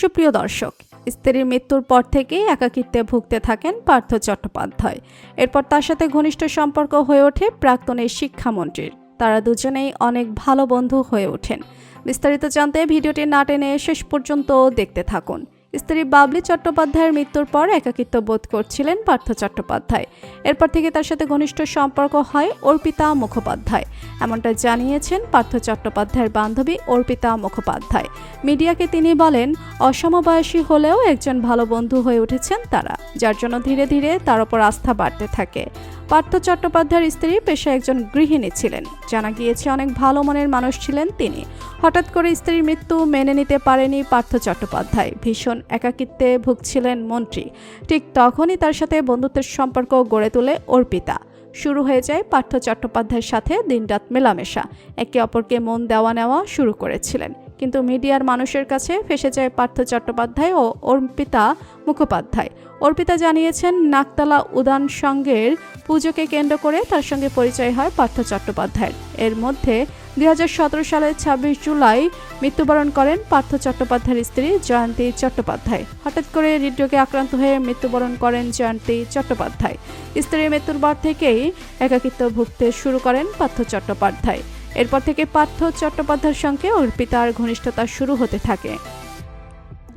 সুপ্রিয় দর্শক, স্ত্রীর মৃত্যুর পর থেকেই একাকিত্বে ভুগতে থাকেন পার্থ চট্টোপাধ্যায়। এরপর তার সাথে ঘনিষ্ঠ সম্পর্ক হয়ে ওঠে প্রাক্তনের শিক্ষামন্ত্রীর। তারা দুজনেই অনেক ভালো বন্ধু হয়ে ওঠেন। বিস্তারিত জানতে ভিডিওটি না টেনে শেষ পর্যন্ত দেখতে থাকুন। স্ত্রী বাবলি চট্টোপাধ্যায়ের মৃত্যুর পর একাকিত্ব বোধ করছিলেন পার্থ চট্টোপাধ্যায়। এরপর থেকে তার সাথে ঘনিষ্ঠ সম্পর্ক হয় অর্পিতা মুখোপাধ্যায়। এমনটা জানিয়েছেন পার্থ চট্টোপাধ্যায়ের বান্ধবী অর্পিতা মুখোপাধ্যায়। মিডিয়াকে তিনি বলেন, অসমবয়সী হলেও একজন ভালো বন্ধু হয়ে উঠেছেন তারা, যার জন্য ধীরে ধীরে তার ওপর আস্থা বাড়তে থাকে। পার্থ চট্টোপাধ্যায়ের স্ত্রী পেশায় একজন গৃহিণী ছিলেন। জানা গিয়েছে অনেক ভালো মনের মানুষ ছিলেন তিনি। হঠাৎ করে স্ত্রীর মৃত্যু মেনে নিতে পারেনি পার্থ চট্টোপাধ্যায়। ভীষণ একাকিত্বে ভুগছিলেন মন্ত্রী। ঠিক তখনই তার সাথে বন্ধুত্বের সম্পর্ক গড়ে তোলে অর্পিতা। শুরু হয়ে যায় পার্থ চট্টোপাধ্যায়ের সাথে দিনরাত মেলামেশা। একে অপরকে মন দেওয়া নেওয়া শুরু করেছিলেন। কিন্তু মিডিয়ার মানুষের কাছে ফেঁসে যায় পার্থ চট্টোপাধ্যায় ও অর্পিতা মুখোপাধ্যায়। অর্পিতা জানিয়েছেন, নাকতলা উদান সংঘের পুজোকে কেন্দ্র করে তার সঙ্গে পরিচয় হয় পার্থ চট্টোপাধ্যায়ের। এর মধ্যে 2017 সালের 26 জুলাই মৃত্যুবরণ করেন পার্থ চট্টোপাধ্যায়ের স্ত্রী জয়ন্তী চট্টোপাধ্যায়। হঠাৎ করে হৃদরোগে আক্রান্ত হয়ে মৃত্যুবরণ করেন জয়ন্তী চট্টোপাধ্যায়। স্ত্রীর মৃত্যুর পর থেকেই একাকিত্ব ভুগতে শুরু করেন পার্থ চট্টোপাধ্যায়। এরপর থেকে পার্থ চট্টোপাধ্যায়ের সঙ্গে অর্পিতার ঘনিষ্ঠতা শুরু হতে থাকে।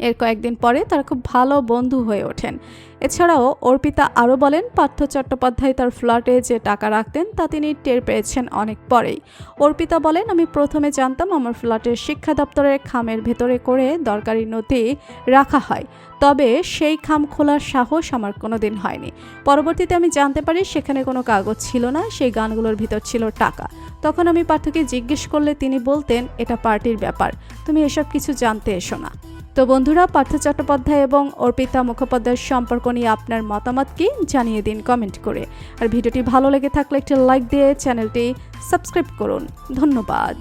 এর কয়েকদিন পরে তারা খুব ভালো বন্ধু হয়ে ওঠেন। এছাড়াও অর্পিতা আরও বলেন, পার্থ চট্টোপাধ্যায় তার ফ্ল্যাটে যে টাকা রাখতেন তা তিনি টের পেয়েছেন অনেক পরেই। অর্পিতা বলেন, আমি প্রথমে জানতাম আমার ফ্ল্যাটের শিক্ষা দপ্তরের খামের ভেতরে করে দরকারি নথি রাখা হয়, তবে সেই খাম খোলার সাহস আমার কোনোদিন হয়নি। পরবর্তীতে আমি জানতে পারি সেখানে কোনো কাগজ ছিল না, সেই গানগুলোর ভিতর ছিল টাকা। তখন আমি পার্থকে জিজ্ঞেস করলে তিনি বলতেন, এটা পার্টির ব্যাপার, তুমি এসব কিছু জানতে এসো না। তো বন্ধুরা, পার্থ চট্টোপাধ্যায় এবং অর্পিতা মুখোপাধ্যায়ের সম্পর্ক নিয়ে আপনার মতামত কি জানিয়ে দিন কমেন্ট করে। আর ভিডিওটি ভালো লেগে থাকলে একটি লাইক দিয়ে চ্যানেলটি সাবস্ক্রাইব করুন। ধন্যবাদ।